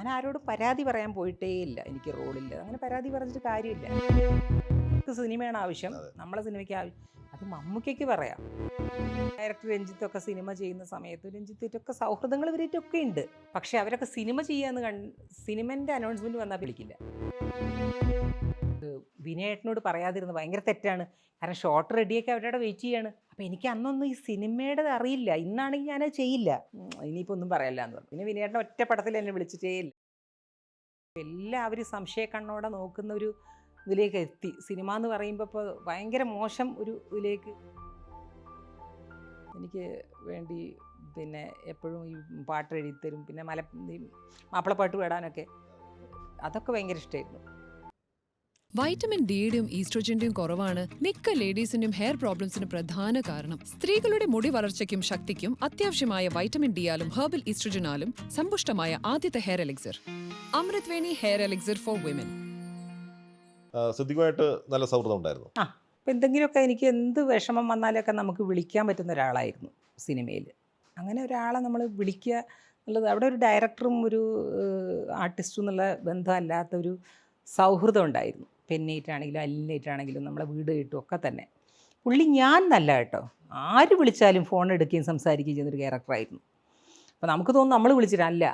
ഞാൻ ആരോടും പരാതി പറയാൻ പോയിട്ടേ ഇല്ല. എനിക്ക് റോളില്ല. അങ്ങനെ പരാതി പറഞ്ഞിട്ട് കാര്യമില്ല. സിനിമയാണ് ആവശ്യം, അതെ. നമ്മളെ സിനിമയ്ക്ക് അത് മമ്മൂക്കയ്ക്ക് പറയാം. ഡയറക്ടർ രഞ്ജിത്തൊക്കെ സിനിമ ചെയ്യുന്ന സമയത്ത് രഞ്ജിത്തിട്ടൊക്കെ സൗഹൃദങ്ങൾ ഇവരായിട്ടൊക്കെ ഉണ്ട്. പക്ഷെ അവരൊക്കെ സിനിമ ചെയ്യാന്ന് സിനിമൻ്റെ അനൗൺസ്മെൻറ്റ് വന്നാൽ വിളിക്കില്ല. വിനയേട്ടനോട് പറയാതിരുന്നത് ഭയങ്കര തെറ്റാണ്. കാരണം ഷോട്ട് റെഡിയൊക്കെ അവരുടെ വെയിറ്റ് ചെയ്യാണ്. അപ്പോൾ എനിക്ക് അന്നൊന്നും ഈ സിനിമയുടെ അറിയില്ല. ഇന്നാണെങ്കിൽ ഞാനത് ചെയ്യില്ല. ഇനിയിപ്പോൾ ഒന്നും പറയല്ല എന്ന് പറഞ്ഞു. പിന്നെ വിനയേട്ടൻ ഒറ്റ പടത്തിൽ എന്നെ വിളിച്ചിട്ടേ ഇല്ല. എല്ലാവരും സംശയക്കണ്ണോടെ നോക്കുന്ന ഒരു ഇതിലേക്ക് എത്തി. സിനിമ എന്ന് പറയുമ്പോൾ ഇപ്പോൾ ഭയങ്കര മോശം ഒരു ഇതിലേക്ക് എനിക്ക് വേണ്ടി പിന്നെ എപ്പോഴും ഈ പാട്ട് എഴുതിത്തരും, പിന്നെ ഈ മാപ്പിളപ്പാട്ട് പാടാനൊക്കെ അതൊക്കെ ഭയങ്കര ഇഷ്ടമായിരുന്നു. വൈറ്റമിൻ ഡിയുടെയും ഈസ്ട്രോജന്റെയും കുറവാണ് മിക്ക ലേഡീസിന്റെയും ഹെയർ പ്രോബ്ലംസിന് പ്രധാന കാരണം. സ്ത്രീകളുടെ മുടി വളർച്ചയ്ക്കും ശക്തിക്കും അത്യാവശ്യമായ വൈറ്റമിൻ ഡിയാലും ഹെർബൽ ഈസ്ട്രോജനാലും സമ്പുഷ്ടമായ ആദ്യത്തെ hair elixir Amritveni hair elixir for women. സിദ്ദിഖുമായിട്ട് നല്ല സൗഹൃദം ഉണ്ടായിരുന്നു. അപ്പം എന്തെങ്കിലുമൊക്കെ എനിക്ക് എന്ത് വിഷമം വന്നാലൊക്കെ നമുക്ക് വിളിക്കാൻ പറ്റുന്ന ഒരാളായിരുന്നു സിനിമയിൽ. അങ്ങനെ ഒരാളെ നമ്മൾ വിളിക്കുക എന്നുള്ളത് അവിടെ ഒരു ഡയറക്ടറും ഒരു ആർട്ടിസ്റ്റും എന്നുള്ള ബന്ധമല്ലാത്തൊരു സൗഹൃദം ഉണ്ടായിരുന്നു. പെന്നേറ്റാണെങ്കിലും അല്ലിനേറ്റാണെങ്കിലും നമ്മളെ വീട് കിട്ടും ഒക്കെ തന്നെ. പുള്ളി ഞാൻ നല്ല കേട്ടോ, ആര് വിളിച്ചാലും ഫോൺ എടുക്കുകയും സംസാരിക്കുകയും ചെയ്യുന്നൊരു ക്യാരക്ടറായിരുന്നു. അപ്പോൾ നമുക്ക് തോന്നും നമ്മൾ വിളിച്ചിട്ടല്ല,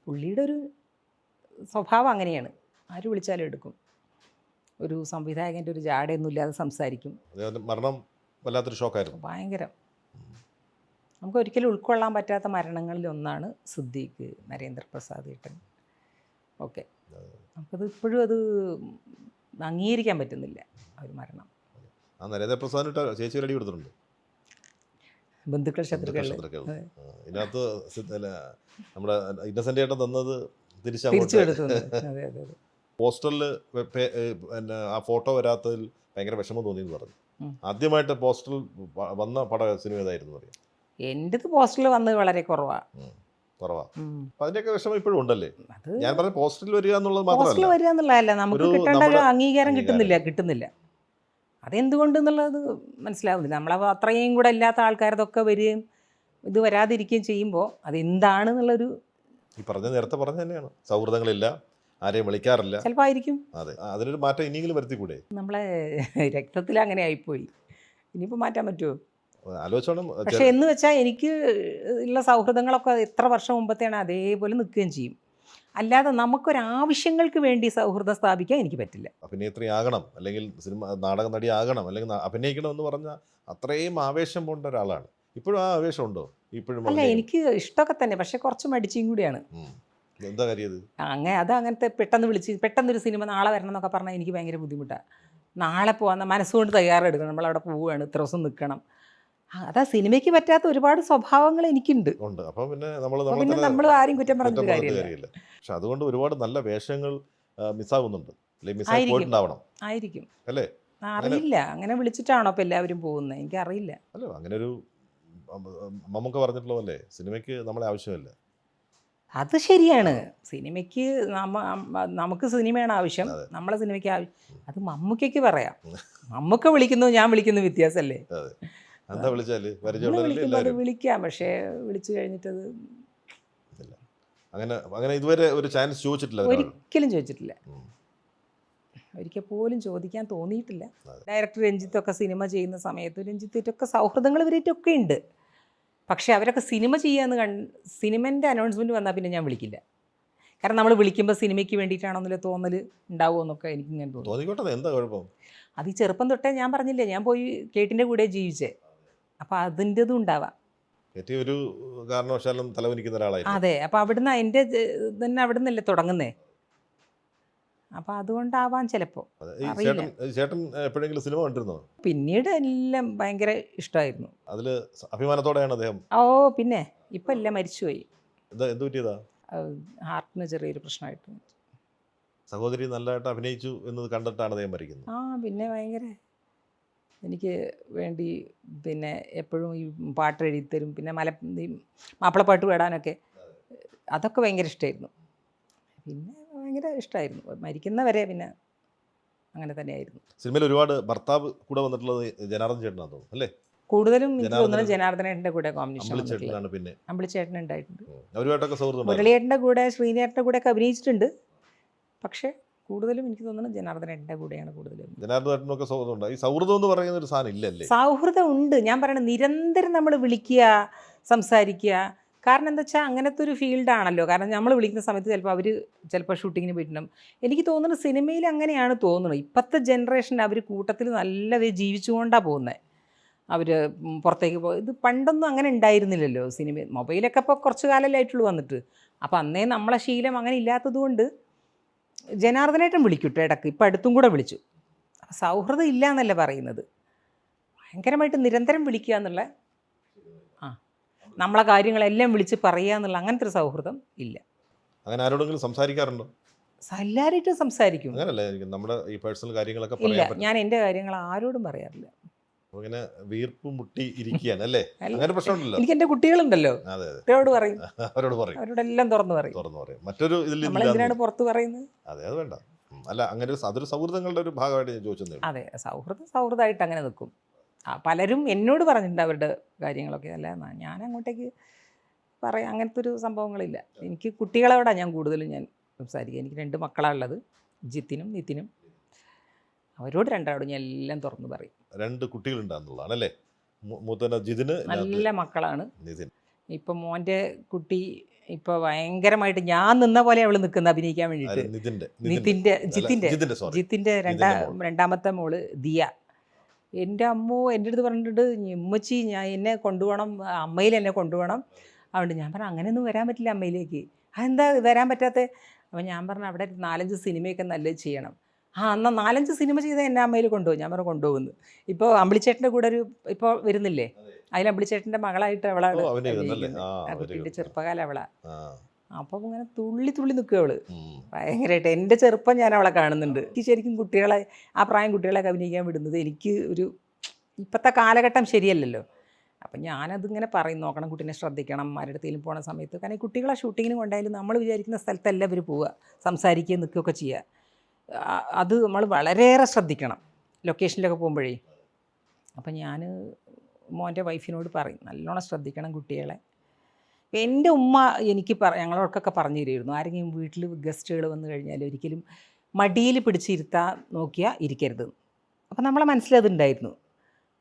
പുള്ളിയുടെ ഒരു സ്വഭാവം അങ്ങനെയാണ്. ആര് വിളിച്ചാലും എടുക്കും. ഒരു സംവിധായകൻ്റെ ഒരു ജാടയൊന്നും ഇല്ലാതെ സംസാരിക്കും. മരണം വല്ലാത്തൊരു ഷോക്കായിരുന്നു. ഭയങ്കരം. നമുക്ക് ഒരിക്കലും ഉൾക്കൊള്ളാൻ പറ്റാത്ത മരണങ്ങളിൽ ഒന്നാണ് സിദ്ദീഖ്, നരേന്ദ്രപ്രസാദ് ഏട്ടൻ ഓക്കെ. നമുക്കത് ഇപ്പോഴും അത് അംഗീകരിക്കാൻ പറ്റുന്നില്ല ആ ഒരു മരണം. ആ നരേന്ദ്രപ്രസാദിന് ചേച്ചി ഒരു അടി കൊടുത്തിട്ടുണ്ട്. ബന്ധുക്കൾ ശത്രുക്കൾ ഇതിനകത്ത് നമ്മുടെ ഇന്നസെന്റ് ഏട്ടൻ തന്നത് തിരിച്ചു കൊടുത്തു. അതെ അതെ അതെ. പോസ്റ്ററിൽ പിന്നെ ആ ഫോട്ടോ വരാത്തതിൽ ഭയങ്കര വിഷമം തോന്നിയെന്ന് പറഞ്ഞു. ആദ്യമായിട്ട് പോസ്റ്ററിൽ വന്ന സിനിമ ഏതായിരുന്നു അറിയാം? എൻ്റെത് പോസ്റ്ററിൽ വന്നത് വളരെ കുറവാണ്. അപ്പൊ അതിന്റെയൊക്കെ വിഷമം ഇപ്പോഴും ഉണ്ടല്ലേ? ഞാൻ പറഞ്ഞ പോസ്റ്ററിൽ വരിക എന്നുള്ളത് പോസ്റ്ററിൽ വരിക എന്നുള്ളതല്ല, നമുക്ക് കിട്ടേണ്ട ഒരു അംഗീകാരം കിട്ടുന്നില്ല. അതെന്തുകൊണ്ട് എന്നുള്ളത് മനസ്സിലാവുന്നില്ല. നമ്മളപ്പോൾ അത്രയും കൂടെ ഇല്ലാത്ത ആൾക്കാരതൊക്കെ വരികയും ഇത് വരാതിരിക്കുകയും ചെയ്യുമ്പോൾ അതെന്താണെന്നുള്ളൊരു ഈ നേരത്തെ പറഞ്ഞ തന്നെയാണ്. സൗഹൃദങ്ങളില്ല, ആരെയും വിളിക്കാറില്ല. ചിലപ്പോൾ ആയിരിക്കും. അതെ, അതിനൊരു മാറ്റം ഇനിയെങ്കിലും വരുത്തിക്കൂടെ? നമ്മളെ രക്തത്തിൽ അങ്ങനെ ആയിപ്പോയി, ഇനിയിപ്പോൾ മാറ്റാൻ പറ്റുമോ? ആലോചിച്ചോണം. പക്ഷെ എന്ന് വെച്ചാൽ എനിക്ക് ഉള്ള സൗഹൃദങ്ങളൊക്കെ എത്ര വർഷം മുമ്പത്തെയാണ് അതേപോലെ നിൽക്കുകയും ചെയ്യും. അല്ലാതെ നമുക്കൊരാവശ്യങ്ങൾക്ക് വേണ്ടി സൗഹൃദം സ്ഥാപിക്കാൻ എനിക്ക് പറ്റില്ല. അഭിനേത്രിയാകണം, അല്ലെങ്കിൽ സിനിമ നാടക നടിയാകണം, അല്ലെങ്കിൽ അഭിനയിക്കണം എന്ന് പറഞ്ഞാൽ അത്രയും ആവേശം പോണ്ട ഒരാളാണ്. ഇപ്പോഴും ആ ആവേശം ഉണ്ടോ? ഇപ്പോഴും അല്ല, എനിക്ക് ഇഷ്ടമൊക്കെ തന്നെ, പക്ഷെ കുറച്ച് മടിച്ചും കൂടിയാണ്. എന്താ കാര്യം? അങ്ങനത്തെ പെട്ടെന്നൊരു സിനിമ നാളെ വരണം എന്നൊക്കെ പറഞ്ഞാൽ എനിക്ക് ഭയങ്കര ബുദ്ധിമുട്ടാണ്. നാളെ പോകാൻ മനസ്സുകൊണ്ട് തയ്യാറെടുക്കണം, നമ്മളവിടെ പോവുകയാണ്, ഇത്ര ദിവസം നിൽക്കണം. അതാ സിനിമയ്ക്ക് പറ്റാത്ത ഒരുപാട് സ്വഭാവങ്ങൾ എനിക്കുണ്ട്. അപ്പോൾ പിന്നെ നമ്മൾ ആരും കുറ്റം പറഞ്ഞിട്ട് കാര്യമില്ല. പക്ഷെ അതുകൊണ്ട് ഒരുപാട് നല്ല വേഷങ്ങൾ മിസ്സാകുന്നുണ്ട്. ആയിരിക്കും അല്ലേ? അറിയില്ല, അങ്ങനെ വിളിച്ചിട്ടാണോ ഇപ്പം എല്ലാവരും പോകുന്നത്? എനിക്കറിയില്ല. അല്ലോ, അങ്ങനെ ഒരു മമ്മൂക്ക പറഞ്ഞിട്ടുള്ളതല്ലേ, സിനിമയ്ക്ക് നമ്മളെ ആവശ്യമില്ല. അത് ശരിയാണ്. സിനിമയ്ക്ക് നമുക്ക് സിനിമയാണ് ആവശ്യം, നമ്മളെ സിനിമയ്ക്ക് അത് മമ്മൂക്കയ്ക്ക് പറയാം. മമ്മൂക്ക വിളിക്കുന്നു, ഞാൻ വിളിക്കുന്നു, വ്യത്യാസമല്ലേ? എന്താ വിളിച്ചാല് വിളിക്കാം, പക്ഷേ വിളിച്ചു കഴിഞ്ഞിട്ടത് അങ്ങനെ ഇതുവരെ ഒരു ചാൻസ് ചോദിച്ചിട്ടില്ല. ഒരിക്കലും ചോദിച്ചിട്ടില്ല, ഒരിക്കൽ പോലും ചോദിക്കാൻ തോന്നിയിട്ടില്ല. ഡയറക്ടർ രഞ്ജിത്തൊക്കെ സിനിമ ചെയ്യുന്ന സമയത്ത് രഞ്ജിത്തിട്ടൊക്കെ സൗഹൃദങ്ങൾ ഇവരായിട്ടൊക്കെ ഉണ്ട്. പക്ഷെ അവരൊക്കെ സിനിമ ചെയ്യാന്ന് സിനിമൻ്റെ അനൗൺസ്മെൻറ്റ് വന്നാൽ പിന്നെ ഞാൻ വിളിക്കില്ല. കാരണം നമ്മൾ വിളിക്കുമ്പോൾ സിനിമയ്ക്ക് വേണ്ടിയിട്ടാണോന്നില്ല തോന്നൽ ഉണ്ടാവുമോ എന്നൊക്കെ എനിക്കിങ്ങനെ തോന്നിക്കോട്ടെ. എന്താ കുഴപ്പം? അത് ഈ ചെറുപ്പം തൊട്ടേ ഞാൻ പറഞ്ഞില്ലേ, ഞാൻ പോയി കേട്ടിൻ്റെ കൂടെ ജീവിച്ചേ. അപ്പോൾ അതിൻ്റെതും ഉണ്ടാവാം. ഒരു കാരണവശാലും തലവനിക്കുന്ന ഒരാളായി. അതെ, അപ്പോൾ അവിടുന്ന് എൻ്റെ തന്നെ അവിടെ നിന്നല്ലേ തുടങ്ങുന്നേ. അപ്പോൾ അതുകൊണ്ടാവാൻ ചിലപ്പോൾ. ചേട്ടൻ എപ്പോഴെങ്കിലും സിനിമ കണ്ടിരുന്നോ? പിന്നീട് എല്ലാം ഭയങ്കര ഇഷ്ടമായിരുന്നു. അതിൽ അഭിമാനത്തോടെയാണ് അദ്ദേഹം. പിന്നെ ഇപ്പം എല്ലാം മരിച്ചുപോയി. എന്ത് പറ്റിയതാ? ഹാർട്ടിന് ചെറിയൊരു പ്രശ്നമായിട്ട്. സഹോദരി നല്ലതായിട്ട് അഭിനയിച്ചു എന്നത് കണ്ടിട്ടാണ് അദ്ദേഹം മരിക്കുന്നത്. പിന്നെ ഭയങ്കര എനിക്ക് വേണ്ടി പിന്നെ എപ്പോഴും ഈ പാട്ട് എഴുതിത്തരും, പിന്നെ ഈ മാപ്പിളപ്പാട്ട് പാടാനൊക്കെ അതൊക്കെ ഭയങ്കര ഇഷ്ടമായിരുന്നു. പിന്നെ ഭയങ്കര ഇഷ്ടമായിരുന്നു, മരിക്കുന്നവരെ പിന്നെ അങ്ങനെ തന്നെയായിരുന്നു. സിനിമയിൽ ഒരുപാട് ഭർത്താവ് കൂടെ വന്നിട്ടുള്ളത് ജനാർദ്ദൻ ചേട്ടനാണെന്ന് തോന്നുന്നു അല്ലേ? കൂടുതലും എനിക്ക് തോന്നുന്നത് ജനാർദ്ദനേട്ടൻ്റെ കൂടെ കോമ്പിനേഷൻ അമ്പിളിച്ചേട്ടനാണ് പിന്നെ അമ്പിളിച്ചേട്ടൻ ഉണ്ടായിട്ടുണ്ട്. അവരുമായിട്ടൊക്കെ സൗഹൃദം മുരളിയേട്ടൻ്റെ കൂടെ ശ്രീനേട്ടൻ്റെ കൂടെ ഒക്കെ അഭിനയിച്ചിട്ടുണ്ട്. പക്ഷേ കൂടുതലും എനിക്ക് തോന്നുന്നത് ജനാർദ്ദനേട്ടൻ്റെ കൂടെയാണ് കൂടുതലും. ജനാർദ്ദനേട്ടനൊക്കെ സൗഹൃദം ഉണ്ട്. ഈ സൗഹൃദം എന്ന് പറയുന്ന ഒരു സാധനം ഇല്ലല്ലേ? സൗഹൃദം ഉണ്ട്. ഞാൻ പറയണത് നിരന്തരം നമ്മൾ വിളിക്കുക, സംസാരിക്കുക. കാരണം എന്താ വെച്ചാൽ അങ്ങനത്തെ ഒരു ഫീൽഡാണല്ലോ. കാരണം നമ്മൾ വിളിക്കുന്ന സമയത്ത് ചിലപ്പോൾ ഷൂട്ടിങ്ങിന് പോയിട്ടുണ്ടാവും. എനിക്ക് തോന്നുന്നത് സിനിമയിൽ അങ്ങനെയാണ് തോന്നുന്നത്. ഇപ്പോഴത്തെ ജനറേഷൻ അവർ കൂട്ടത്തിൽ നല്ല ജീവിച്ചുകൊണ്ടാണ് പോകുന്നത്. അവർ പുറത്തേക്ക് ഇത് പണ്ടൊന്നും അങ്ങനെ ഉണ്ടായിരുന്നില്ലല്ലോ. സിനിമ മൊബൈലൊക്കെ ഇപ്പോൾ കുറച്ച് കാലമല്ലേ ആയിട്ടുള്ളൂ വന്നിട്ട്. അപ്പോൾ അന്നേ നമ്മളെ ശീലം അങ്ങനെ ഇല്ലാത്തത് കൊണ്ട് ജനാർദ്ദനേട്ടൻ വിളിക്കൂട്ടോ ഇടയ്ക്ക്. ഇപ്പം അടുത്തും കൂടെ വിളിച്ചു. സൗഹൃദം ഇല്ല എന്നല്ല പറയുന്നത്, ഭയങ്കരമായിട്ട് നിരന്തരം വിളിക്കുക എന്നുള്ള നമ്മളെ കാര്യങ്ങളെല്ലാം വിളിച്ച് പറയുക എന്നുള്ള അങ്ങനത്തെ ഒരു സൗഹൃദം ഇല്ല. അങ്ങനെ ആരോടെങ്കിലും സംസാരിക്കാറുണ്ടോ? എല്ലാവരായിട്ടും സംസാരിക്കും. അങ്ങനല്ലേ നമ്മുടെ ഈ പേഴ്സണൽ കാര്യങ്ങളൊക്കെ ഇല്ല, ഞാൻ എൻ്റെ കാര്യങ്ങൾ ആരോടും പറയാറില്ല. അങ്ങനെ വീർപ്പ് മുട്ടി ഇരിക്കുകയാണ് അല്ലേ? അങ്ങനെ പ്രശ്നമുണ്ടല്ലോ. എനിക്ക് എൻ്റെ കുട്ടികളുണ്ടല്ലോ, കുട്ടികളോട് പറയും, അവരോട് പറയും, അവരോടെല്ലാം തുറന്നു പറയും. മറ്റൊരു ഇതിൽ നമ്മളെന്തിനാണ് പുറത്ത് പറയുന്നത്? അതെ, അത് വേണ്ട. അല്ല, അങ്ങനെ അതൊരു സൗഹൃദങ്ങളുടെ ഒരു ഭാഗമായിട്ട് ഞാൻ ചോദിച്ചത്. അതെ, സൗഹൃദമായിട്ട് അങ്ങനെ നിൽക്കും. പലരും എന്നോട് പറഞ്ഞിട്ടുണ്ട് അവരുടെ കാര്യങ്ങളൊക്കെ. അല്ല, ഞാൻ അങ്ങോട്ടേക്ക് പറയാം, അങ്ങനത്തെ ഒരു സംഭവങ്ങളില്ല. എനിക്ക് കുട്ടികളോടാണ് ഞാൻ കൂടുതലും സംസാരിക്കുക. എനിക്ക് 2 മക്കളാണ് ഉള്ളത്, ജിത്തിനും നിതിനും. അവരോട് രണ്ടാളോട് ഞാൻ എല്ലാം തുറന്നു പറയും. 2 കുട്ടികളുണ്ടാകുന്നതാണ് അല്ലേ? മൂത്തന ജിതിന് നല്ല മക്കളാണ്. ഇപ്പം മോൻ്റെ കുട്ടി ഇപ്പോൾ ഭയങ്കരമായിട്ട് ഞാൻ നിന്ന പോലെ അവൾ നിൽക്കുന്ന അഭിനയിക്കാൻ വേണ്ടിയിട്ട്. ജിത്തിൻ്റെ രണ്ടാമത്തെ മോള് ദിയ. എൻ്റെ അമ്മോ എൻ്റെ അടുത്ത് പറഞ്ഞിട്ടുണ്ട്, ഉമ്മച്ചി എന്നെ കൊണ്ടുപോകണം, അമ്മയിൽ എന്നെ കൊണ്ടുപോകണം. അതുകൊണ്ട് ഞാൻ പറഞ്ഞു അങ്ങനെയൊന്നും വരാൻ പറ്റില്ല അമ്മയിലേക്ക്. അതെന്താ വരാൻ പറ്റാത്തത്? അപ്പം ഞാൻ പറഞ്ഞു അവിടെ 4-5 സിനിമയൊക്കെ നല്ലത് ചെയ്യണം. എന്നാൽ 4-5 സിനിമ ചെയ്താൽ എന്നെ അമ്മയിൽ കൊണ്ടുപോകും. ഞാൻ പറഞ്ഞു കൊണ്ടുപോകുന്നു. ഇപ്പോൾ അമ്പിളിച്ചേട്ടൻ്റെ കൂടെ ഇപ്പോൾ വരുന്നില്ലേ, അതിൽ അമ്പിളിച്ചേട്ടൻ്റെ മകളായിട്ട് അവളാണ്, കുട്ടീൻ്റെ ചെറുപ്പകാലം അവളാ. അപ്പം ഇങ്ങനെ തുള്ളി നിൽക്കുക അവള് ഭയങ്കരമായിട്ട്. എൻ്റെ ചെറുപ്പം ഞാൻ അവളെ കാണുന്നുണ്ട്. എനിക്ക് ശരിക്കും കുട്ടികളെ, ആ പ്രായം കുട്ടികളെയൊക്കെ അഭിനയിക്കാൻ വിടുന്നത് എനിക്ക് ഇപ്പോഴത്തെ കാലഘട്ടം ശരിയല്ലല്ലോ. അപ്പം ഞാനതിങ്ങനെ പറയും, നോക്കണം, കുട്ടീനെ ശ്രദ്ധിക്കണം, ആരുടെത്തേലും പോണ സമയത്ത്. കാരണം ഈ കുട്ടികളെ ഷൂട്ടിങ്ങിന് കൊണ്ടായാലും നമ്മൾ വിചാരിക്കുന്ന സ്ഥലത്തല്ല അവർ പോവുക, സംസാരിക്കുകയും നിൽക്കുകയൊക്കെ ചെയ്യുക. അത് നമ്മൾ വളരെയേറെ ശ്രദ്ധിക്കണം ലൊക്കേഷനിലൊക്കെ പോകുമ്പോഴേ. അപ്പം ഞാൻ മോൻ്റെ വൈഫിനോട് പറയും, നല്ലോണം ശ്രദ്ധിക്കണം കുട്ടികളെ. എൻ്റെ ഉമ്മ എനിക്ക് ഞങ്ങളോടൊക്കെ പറഞ്ഞു തരുമായിരുന്നു, ആരെങ്കിലും വീട്ടിൽ ഗസ്റ്റുകൾ വന്നു കഴിഞ്ഞാൽ ഒരിക്കലും മടിയിൽ പിടിച്ചിരുത്താൻ നോക്കിയാൽ ഇരിക്കരുത്. അപ്പം നമ്മളെ മനസ്സിലതുണ്ടായിരുന്നു.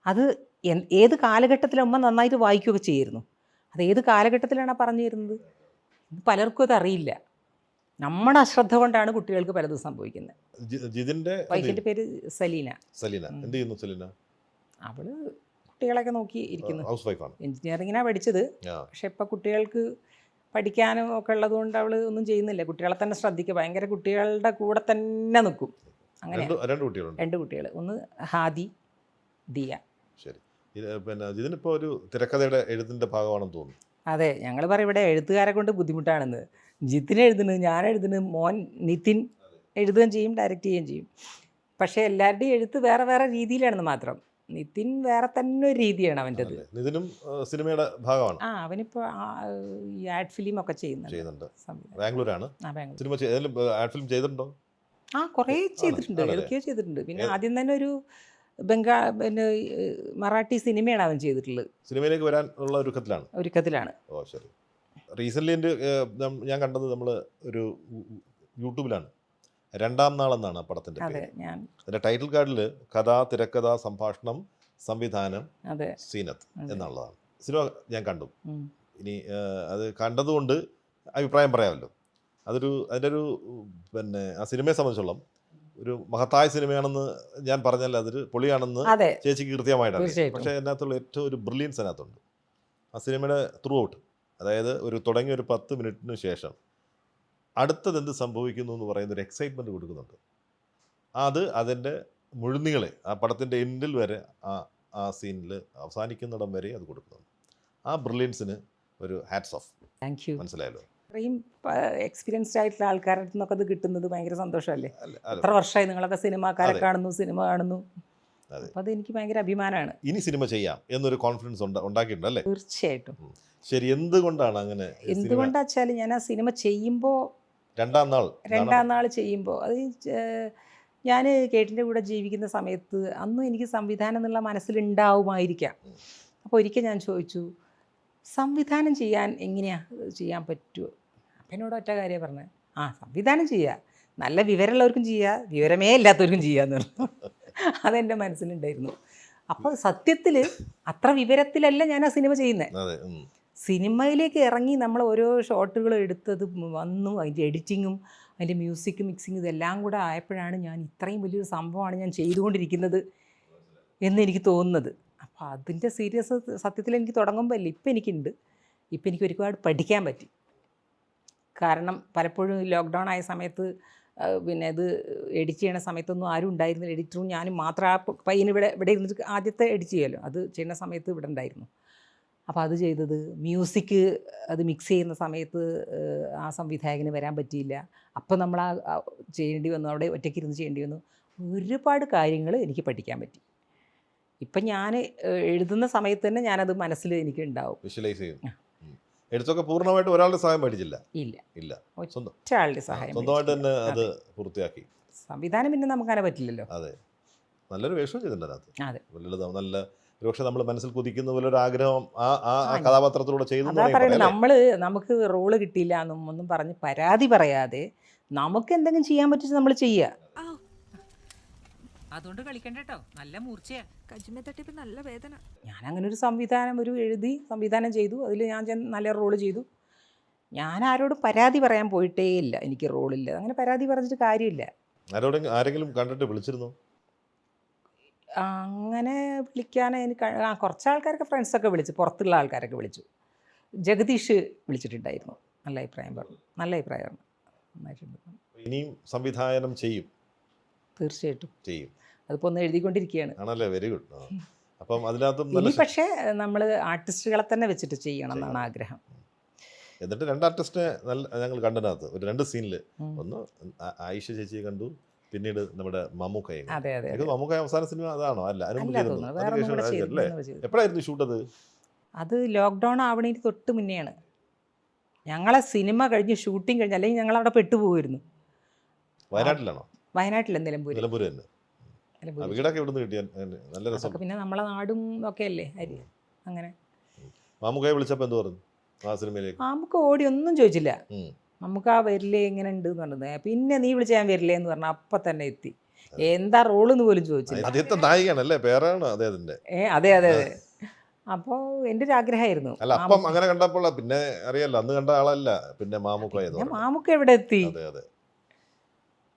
അത് ഏത് കാലഘട്ടത്തിലും ഉമ്മ നന്നായിട്ട് വായിക്കുകയൊക്കെ ചെയ്യുമായിരുന്നു. അത് ഏത് കാലഘട്ടത്തിലാണ് പറഞ്ഞു തരുന്നത് പലർക്കും അതറിയില്ല. നമ്മുടെ അശ്രദ്ധ കൊണ്ടാണ് കുട്ടികൾക്ക് പലതും സംഭവിക്കുന്നത്. ജിതിൻ്റെ വൈഫിൻ്റെ പേര് സലീന. എന്ത് ചെയ്യുന്നു സലീന? അവള് കുട്ടികളൊക്കെ നോക്കി ഇരിക്കുന്നു. ഹൗസ് വൈഫാണ്. എഞ്ചിനീയറിങ്ങിനാണ് പഠിച്ചത്. പക്ഷെ ഇപ്പം കുട്ടികൾക്ക് പഠിക്കാനും ഒക്കെ ഉള്ളത് കൊണ്ട് അവൾ ഒന്നും ചെയ്യുന്നില്ല. കുട്ടികളെ തന്നെ ശ്രദ്ധിക്കുക, ഭയങ്കര കുട്ടികളുടെ കൂടെ തന്നെ നിൽക്കും. അങ്ങനെ 2 കുട്ടികൾ, ഒന്ന് ഹാദി, ദിയ. ശരി. പിന്നെ ജിതിനിപ്പോൾ ഒരു തിരക്കഥയുടെ എഴുത്തിൻ്റെ ഭാഗമാണെന്ന് തോന്നുന്നു. അതെ, ഞങ്ങൾ പറയും ഇവിടെ എഴുത്തുകാരെ കൊണ്ട് ബുദ്ധിമുട്ടാണെന്ന്. ജിത്തിന് എഴുതുന്നത്, ഞാൻ എഴുതുന്നത്, മോൻ നിതിൻ എഴുതുകയും ചെയ്യും, ഡയറക്റ്റ് ചെയ്യുകയും ചെയ്യും. പക്ഷേ എല്ലാവരുടെയും എഴുത്ത് വേറെ വേറെ രീതിയിലാണെന്ന് മാത്രം. നിതിൻ വേറെ തന്നെ ഒരു രീതിയാണ് അവൻ്റെത്. നിതിനും സിനിമയുടെ ഭാഗമാണ്. അവനിപ്പോൾ ഈ ആഡ് ഫിലിം ഒക്കെ ചെയ്യുന്നുണ്ട്. ബാംഗ്ലൂരാണ്. സിനിമ ആഡ് ഫിലിം ചെയ്തിട്ടുണ്ടോ? കുറേ ചെയ്തിട്ടുണ്ട്, ഏതൊക്കെയോ ചെയ്തിട്ടുണ്ട്. പിന്നെ ആദ്യം തന്നെ ഒരു പിന്നെ മറാഠി സിനിമയാണ് അവൻ ചെയ്തിട്ടുള്ളത്. സിനിമയിലേക്ക് വരാൻ ഉള്ള ഒരുക്കത്തിലാണ്. ഓ ശരി. റീസെൻ്റ്ലി ഞാൻ കണ്ടത് നമ്മൾ ഒരു യൂട്യൂബിലാണ്, 2ാം നാൾ എന്നാണ് ആ പടത്തിൻ്റെ പേര്. അതിൻ്റെ ടൈറ്റിൽ കാർഡിൽ കഥ, തിരക്കഥ, സംഭാഷണം, സംവിധാനം സീനത്ത് എന്നുള്ളതാണ്. സിനിമ ഞാൻ കണ്ടു. ഇനി അത് കണ്ടതുകൊണ്ട് അഭിപ്രായം പറയാമല്ലോ. അതിൻ്റെ ഒരു പിന്നെ ആ സിനിമയെ സംബന്ധിച്ചോളം ഒരു മഹത്തായ സിനിമയാണെന്ന് ഞാൻ പറഞ്ഞാൽ അതൊരു പൊളിയാണെന്ന് ചേച്ചിക്ക് കൃത്യമായിട്ടാണ്. പക്ഷേ അതിനകത്തുള്ള ഏറ്റവും ഒരു ബ്രില്യൻസ് അതിനകത്തുണ്ട്. ആ സിനിമയുടെ ത്രൂ ഔട്ട്, അതായത് തുടങ്ങിയ ഒരു 10 മിനിറ്റിന് ശേഷം അടുത്തത് എന്ത് സംഭവിക്കുന്നു എന്ന് പറയുന്ന ഒരു എക്സൈറ്റ്മെൻറ്റ് കൊടുക്കുന്നുണ്ട്. അതിൻ്റെ മുഴുനീളെ ആ പടത്തിൻ്റെ എൻഡിൽ വരെ ആ സീനിൽ അവസാനിക്കുന്നിടം വരെ അത് കൊടുക്കുന്നുണ്ട്. ആ ബ്രില്യൻസിന് ഒരു ഹാറ്റ്സ് ഓഫ്. Thank you. മനസ്സിലായല്ലോ. അത്രയും എക്സ്പീരിയൻസ്ഡ് ആയിട്ടുള്ള ആൾക്കാരുടെ നിന്നൊക്കെ അത് കിട്ടുന്നത് ഭയങ്കര സന്തോഷമല്ലേ. എത്ര വർഷമായി നിങ്ങളൊക്കെ സിനിമാക്കാരെ സിനിമ കാണുന്നു. അപ്പോൾ അത് എനിക്ക് ഭയങ്കര അഭിമാനമാണ്. ഇനി സിനിമ ചെയ്യാം എന്നൊരു കോൺഫിഡൻസ് ഉണ്ടാക്കിയിട്ടുണ്ടല്ലേ? തീർച്ചയായിട്ടും. ശരി, എന്തുകൊണ്ടാണ് അങ്ങനെ? എന്തുകൊണ്ടാ വെച്ചാൽ ഞാൻ ആ സിനിമ ചെയ്യുമ്പോൾ 2ാം നാൾ ചെയ്യുമ്പോൾ അത് ഞാൻ കേട്ടിൻ്റെ കൂടെ ജീവിക്കുന്ന സമയത്ത് അന്നും എനിക്ക് സംവിധാനം എന്നുള്ള മനസ്സിലുണ്ടാവുമായിരിക്കാം. അപ്പോൾ ഒരിക്കൽ ഞാൻ ചോദിച്ചു, സംവിധാനം ചെയ്യാൻ എങ്ങനെയാണ് ചെയ്യാൻ പറ്റുമോ? അപ്പം എന്നോട് ഒറ്റ കാര്യം പറഞ്ഞത്, സംവിധാനം ചെയ്യുക, നല്ല വിവരമുള്ളവർക്കും ചെയ്യുക, വിവരമേ ഇല്ലാത്തവർക്കും ചെയ്യാന്ന് പറഞ്ഞു. അതെൻ്റെ മനസ്സിലുണ്ടായിരുന്നു. അപ്പോൾ സത്യത്തിൽ അത്ര വിവരത്തിലല്ല ഞാൻ ആ സിനിമ ചെയ്യുന്നത്. സിനിമയിലേക്ക് ഇറങ്ങി നമ്മൾ ഓരോ ഷോട്ടുകൾ എടുത്തത് വന്നു, അതിൻ്റെ എഡിറ്റിങ്ങും അതിൻ്റെ മ്യൂസിക് മിക്സിങ് ഇതെല്ലാം കൂടെ ആയപ്പോഴാണ് ഞാൻ ഇത്രയും വലിയൊരു സംഭവമാണ് ഞാൻ ചെയ്തുകൊണ്ടിരിക്കുന്നത് എന്നെനിക്ക് തോന്നുന്നത്. അപ്പോൾ അതിൻ്റെ സീരിയസ് സത്യത്തിൽ എനിക്ക് തുടങ്ങുമ്പോൾ അല്ല, ഇപ്പം എനിക്കുണ്ട്. ഇപ്പം എനിക്ക് ഒരുപാട് പഠിക്കാൻ പറ്റി. കാരണം പലപ്പോഴും ലോക്ക്ഡൗൺ ആയ സമയത്ത് പിന്നെ ഇത് എഡിറ്റ് ചെയ്യണ സമയത്തൊന്നും ആരും ഉണ്ടായിരുന്നില്ല. എഡിറ്ററും ഞാനും മാത്രം. ആ പയ്യന് ഇവിടെ ഇരുന്നിട്ട് ആദ്യത്തെ എഡിറ്റ് ചെയ്യുമല്ലോ, അത് ചെയ്യുന്ന സമയത്ത് ഇവിടെ ഉണ്ടായിരുന്നു. അപ്പോൾ അത് ചെയ്തത്, മ്യൂസിക് അത് മിക്സ് ചെയ്യുന്ന സമയത്ത് ആ സംവിധായകന് വരാൻ പറ്റിയില്ല. അപ്പോൾ നമ്മൾ ചെയ്യേണ്ടി വന്നു, അവിടെ ഒറ്റയ്ക്കിരുന്ന് ചെയ്യേണ്ടി വന്നു. ഒരുപാട് കാര്യങ്ങൾ എനിക്ക് പഠിക്കാൻ പറ്റി. ഇപ്പം ഞാൻ എഴുതുന്ന സമയത്ത് തന്നെ ഞാനത് മനസ്സിൽ എനിക്ക് ഉണ്ടാവും. വിഷ്വലൈസ് ചെയ്യും. എഴുത്തൊക്കെ പൂർണ്ണമായിട്ട് ഒരാളുടെ സഹായം മേടിച്ചില്ല? ഇല്ല, ഒറ്റയാളുടെ സഹായം, സ്വന്തമായിട്ട് തന്നെ അത് പൂർത്തിയാക്കി. സംവിധാനം പിന്നെ നമുക്കങ്ങനെ പറ്റില്ലല്ലോ. അതെ, നല്ലൊരു വേഷം ചെയ്തിട്ടുണ്ട് അതിനകത്ത്. അതെ, നല്ല ഒരുപക്ഷെ നമ്മൾ മനസ്സിൽ കുതിക്കുന്ന പോലെ ഒരു ആഗ്രഹം ആ കഥാപാത്രത്തിലൂടെ ചെയ്തു. നമുക്ക് റോള് കിട്ടിയില്ല എന്നും ഒന്നും പറഞ്ഞ് പരാതി പറയാതെ നമുക്ക് എന്തെങ്കിലും ചെയ്യാൻ പറ്റും നമ്മൾ ചെയ്യുക. അതുകൊണ്ട് കളിക്കണ്ട കേട്ടോ, നല്ല മൂർച്ചയാ. കജിമെ തട്ടിപ്പ് നല്ല വേദന. ഞാൻ അങ്ങനെ ഒരു സംവിധാനം എഴുതി സംവിധാനം ചെയ്തു, അതിൽ ഞാൻ നല്ല റോള് ചെയ്തു. ഞാൻ ആരോടും പരാതി പറയാൻ പോയിട്ടേ ഇല്ല. എനിക്ക് റോളില്ല, അങ്ങനെ പരാതി പറഞ്ഞിട്ട് കാര്യമില്ല. ആരെങ്കിലും കണ്ടിട്ട് വിളിച്ചിരുന്നു? അങ്ങനെ വിളിക്കാൻ എനിക്ക് കുറച്ച് ആൾക്കാരൊക്കെ ഫ്രണ്ട്സൊക്കെ വിളിച്ചു, പുറത്തുള്ള ആൾക്കാരൊക്കെ വിളിച്ചു. ജഗദീഷ് വിളിച്ചിട്ടുണ്ടായിരുന്നു, നല്ല അഭിപ്രായം പറഞ്ഞു. നന്നായിട്ടുണ്ട്. ഇനിയും സംവിധാനം ചെയ്യും? തീർച്ചയായിട്ടും ചെയ്യും. അതിപ്പോൾ ഒന്ന് എഴുതിക്കൊണ്ടിരിക്കുകയാണ്. ആണല്ലേ, വെരി ഗുഡ്. അപ്പം അതിനകത്തും ഇനി പക്ഷേ നമ്മൾ ആർട്ടിസ്റ്റുകളെ തന്നെ വെച്ചിട്ട് ചെയ്യണം എന്നാണ് ആഗ്രഹം. എന്നിട്ട് 2 ആർട്ടിസ്റ്റിനെ ഞങ്ങൾ കണ്ടതിനകത്ത് ഒരു 2 സീനിൽ, ഒന്ന് ആയിഷ ചേച്ചിയെ കണ്ടു, പിന്നീട് നമ്മുടെ മമ്മൂക്കയെ. മമ്മൂക്ക അവസാന സിനിമ അതാണോ? അല്ല, അല്ലേ? എപ്പോഴായിരുന്നു ഷൂട്ട്? അത് ലോക്ക്ഡൗൺ ആവണേന് തൊട്ട് മുന്നെയാണ്. ഞങ്ങളെ സിനിമ കഴിഞ്ഞ് ഷൂട്ടിങ് കഴിഞ്ഞ്, അല്ലെങ്കിൽ ഞങ്ങൾ അവിടെ പെട്ടുപോകുമായിരുന്നു. വയനാട്ടിലാണോ? വയനാട്ടിൽ നിലമ്പൂർ തന്നെ. പിന്നെ നമ്മളെ നാടും ഒക്കെ അല്ലേ അങ്ങനെ. മമ്മൂക്കയെ വിളിച്ചപ്പോൾ എന്ത് പറഞ്ഞു? നമുക്ക് ഓടി ഒന്നും ചോദിച്ചില്ല. നമുക്ക് ആ വരില്ലേ എങ്ങനെ ഉണ്ട് എന്ന് പറഞ്ഞത്. പിന്നെ നീ വിളിച്ച ഞാൻ വരില്ലേ എന്ന് പറഞ്ഞാൽ അപ്പം തന്നെ എത്തി. എന്താ റോളെന്ന് പോലും ചോദിച്ചില്ല. അതെ. അപ്പോൾ എൻ്റെ ഒരു ആഗ്രഹമായിരുന്നു. അങ്ങനെ കണ്ടപ്പോൾ പിന്നെ അറിയാലോ, അന്ന് കണ്ട ആളല്ല പിന്നെ മാമുക്ക എവിടെ എത്തി.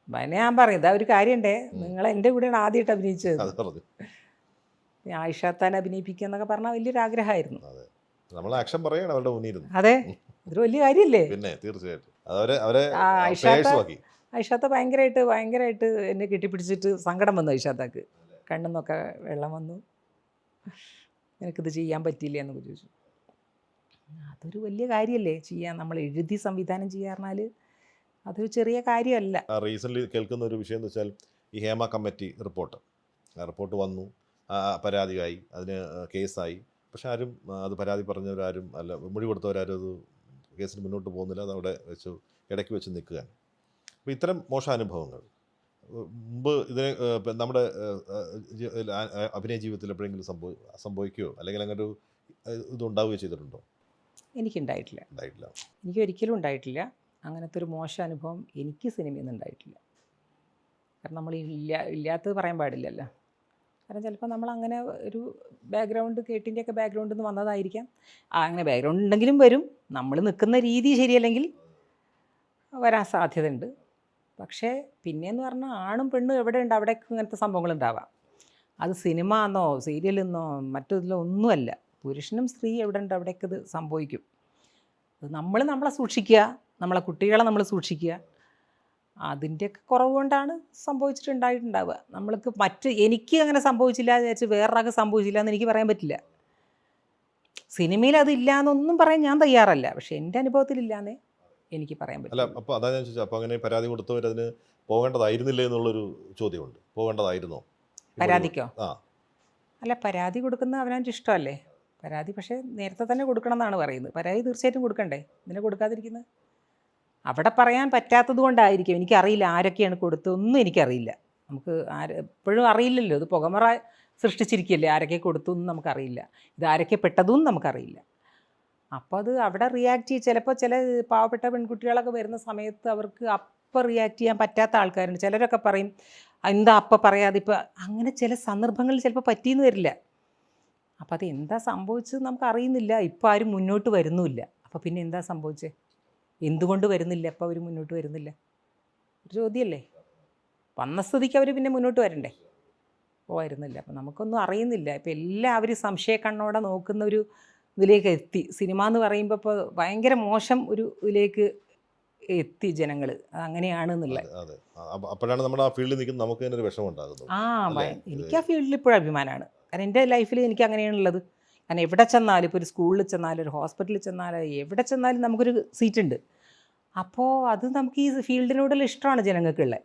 പിന്നെ ഞാൻ പറയും, ഇതാ ഒരു കാര്യമുണ്ടേ, നിങ്ങൾ എൻ്റെ കൂടെയാണ് ആദ്യമായിട്ട് അഭിനയിച്ചത്. ആയിഷാത്താൻ അഭിനയിപ്പിക്കുക എന്നൊക്കെ പറഞ്ഞാൽ വലിയൊരു ആഗ്രഹമായിരുന്നു. അതെ, ഇതൊരു വലിയ കാര്യമല്ലേ. പിന്നെ തീർച്ചയായിട്ടും ഐഷാത്ത ഭയങ്കരമായിട്ട് എന്നെ കെട്ടിപ്പിടിച്ചിട്ട് സങ്കടം വന്നു. ഐഷാത്താക്ക് കണ്ണെന്നൊക്കെ വെള്ളം വന്നു. എനിക്കിത് ചെയ്യാൻ പറ്റിയില്ല എന്നൊക്കെ ചോദിച്ചു. അതൊരു വലിയ കാര്യമല്ലേ ചെയ്യാൻ. നമ്മൾ എഴുതി സംവിധാനം ചെയ്യുക പറഞ്ഞാൽ അതൊരു ചെറിയ കാര്യമല്ല. റീസെൻ്റ്ലി കേൾക്കുന്ന ഒരു വിഷയം എന്ന് വെച്ചാൽ ഈ ഹേമ കമ്മിറ്റി റിപ്പോർട്ട് വന്നു, പരാതിയായി, അതിന് കേസായി. പക്ഷെ ആരും അത് പരാതി പറഞ്ഞവരാരും അല്ല, മൊഴി കൊടുത്തവരാരും അത് കേസിന് മുന്നോട്ട് പോകുന്നില്ല. അതവിടെ ഇടയ്ക്ക് വെച്ച് നിൽക്കുകയാണ്. അപ്പോൾ ഇത്തരം മോശാനുഭവങ്ങൾ മുമ്പ് ഇതിനെ നമ്മുടെ അഭിനയ ജീവിതത്തിൽ എപ്പോഴെങ്കിലും സംഭവിക്കുകയോ അല്ലെങ്കിൽ അങ്ങനെ ഒരു ഇതുണ്ടാവുകയോ ചെയ്തിട്ടുണ്ടോ? എനിക്കുണ്ടായിട്ടില്ല. എനിക്ക് ഒരിക്കലും ഉണ്ടായിട്ടില്ല അങ്ങനത്തെ ഒരു മോശം അനുഭവം. എനിക്ക് സിനിമയിൽ നിന്ന് ഉണ്ടായിട്ടില്ല. കാരണം നമ്മൾ ഇല്ലാത്തത് പറയാൻ പാടില്ലല്ലോ. കാരണം ചിലപ്പോൾ നമ്മളങ്ങനെ ഒരു ബാക്ക്ഗ്രൗണ്ട്, കേട്ടിൻ്റെയൊക്കെ ബാക്ക്ഗ്രൗണ്ടിൽ നിന്ന് വന്നതായിരിക്കാം. അങ്ങനെ ബാക്ക്ഗ്രൗണ്ട് ഉണ്ടെങ്കിലും വരും. നമ്മൾ നിൽക്കുന്ന രീതി ശരിയല്ലെങ്കിൽ വരാൻ സാധ്യതയുണ്ട്. പക്ഷേ പിന്നെയെന്ന് പറഞ്ഞാൽ ആണും പെണ്ണും എവിടെയുണ്ട് അവിടേക്ക് ഇങ്ങനത്തെ സംഭവങ്ങളുണ്ടാവാം. അത് സിനിമ എന്നോ സീരിയലെന്നോ മറ്റൊന്നിലോ ഒന്നുമല്ല. പുരുഷനും സ്ത്രീ എവിടെ ഉണ്ട് അവിടേക്ക് ഇത് സംഭവിക്കും. നമ്മളെ സൂക്ഷിക്കുക, നമ്മളെ കുട്ടികളെ നമ്മൾ സൂക്ഷിക്കുക. അതിൻ്റെയൊക്കെ കുറവ് കൊണ്ടാണ് സംഭവിച്ചിട്ടുണ്ടായിട്ടുണ്ടാവുക. നമ്മൾക്ക് എനിക്ക് അങ്ങനെ സംഭവിച്ചില്ല വിചാരിച്ച് വേറൊരാൾക്ക് സംഭവിച്ചില്ല എന്ന് എനിക്ക് പറയാൻ പറ്റില്ല. സിനിമയിൽ അതില്ല എന്നൊന്നും പറയാൻ ഞാൻ തയ്യാറല്ല. പക്ഷേ എൻ്റെ അനുഭവത്തിലില്ലാന്നേ എനിക്ക് പറയാൻ പറ്റില്ല. അല്ല, അപ്പോൾ അതാ ഞാൻ ചോദിച്ചത്, അപ്പോൾ അങ്ങനെ പരാതി കൊടുത്തവർ അതിന് പോകേണ്ടതായിരുന്നില്ലേ എന്നുള്ളൊരു ചോദ്യമുണ്ട്. പോകേണ്ടതായിരുന്നോ പരാതിക്കോ? അല്ല, പരാതി കൊടുക്കുന്നത് അവനവൻ്റെ ഇഷ്ടമല്ലേ. പരാതി പക്ഷേ നേരത്തെ തന്നെ കൊടുക്കണം എന്നാണ് പറയുന്നത്. പരാതി തീർച്ചയായിട്ടും കൊടുക്കണ്ടേ, ഇതിനെ കൊടുക്കാതിരിക്കുന്നത്? അവിടെ പറയാൻ പറ്റാത്തത് കൊണ്ടായിരിക്കും. എനിക്കറിയില്ല ആരൊക്കെയാണ് കൊടുത്തതൊന്നും എനിക്കറിയില്ല. നമുക്ക് എപ്പോഴും അറിയില്ലല്ലോ, ഇത് പുകമറ സൃഷ്ടിച്ചിരിക്കുകയല്ലേ, ആരൊക്കെ കൊടുത്തു എന്ന് നമുക്കറിയില്ല, ഇത് ആരൊക്കെ പെട്ടതും നമുക്കറിയില്ല. അപ്പോൾ അത് അവിടെ റിയാക്ട് ചെയ്യും. ചിലപ്പോൾ ചില പാവപ്പെട്ട പെൺകുട്ടികളൊക്കെ വരുന്ന സമയത്ത് അവർക്ക് അപ്പം റിയാക്ട് ചെയ്യാൻ പറ്റാത്ത ആൾക്കാരുണ്ട്. ചിലരൊക്കെ പറയും എന്താ അപ്പം പറയാതെ, ഇപ്പോൾ അങ്ങനെ ചില സന്ദർഭങ്ങളിൽ ചിലപ്പോൾ പറ്റിയെന്ന് വരില്ല. അപ്പോൾ അത് എന്താ സംഭവിച്ചത് നമുക്ക് അറിയുന്നില്ല. ഇപ്പോൾ ആരും മുന്നോട്ട് വരുന്നുമില്ല. അപ്പോൾ പിന്നെ എന്താ സംഭവിച്ചത്, എന്തുകൊണ്ട് വരുന്നില്ല, അപ്പോൾ അവർ മുന്നോട്ട് വരുന്നില്ല, ഒരു ചോദ്യമല്ലേ. വന്ന സ്ഥിതിക്ക് അവർ പിന്നെ മുന്നോട്ട് വരണ്ടേ, വരുന്നില്ല. അപ്പോൾ നമുക്കൊന്നും അറിയുന്നില്ല. ഇപ്പോൾ എല്ലാവരും സംശയക്കണ്ണോടെ നോക്കുന്ന ഒരു ഇതിലേക്ക് എത്തി. സിനിമ എന്ന് പറയുമ്പോൾ ഇപ്പോൾ ഭയങ്കര മോശം ഒരു ഇതിലേക്ക് എത്തി ജനങ്ങൾ, അങ്ങനെയാണെന്നുള്ളത്. അപ്പോഴാണ് നമ്മൾ ആ ഫീൽഡിൽ നിൽക്കുന്നത്, നമുക്ക് തന്നെ ഒരു വിഷമം ഉണ്ടാകുന്നത്. എനിക്ക് ആ ഫീൽഡിൽ ഇപ്പോഴും അഭിമാനമാണ്. കാരണം എൻ്റെ ലൈഫിൽ എനിക്ക് അങ്ങനെയാണുള്ളത്. കാരണം എവിടെ ചെന്നാലും, ഇപ്പോൾ ഒരു സ്കൂളിൽ ചെന്നാലും ഒരു ഹോസ്പിറ്റലിൽ ചെന്നാലും എവിടെ ചെന്നാലും നമുക്കൊരു സീറ്റുണ്ട്. അപ്പോൾ അത് നമുക്ക് ഈ ഫീൽഡിനോടുള്ള ഇഷ്ടമാണ് ജനങ്ങൾക്കുള്ളത്.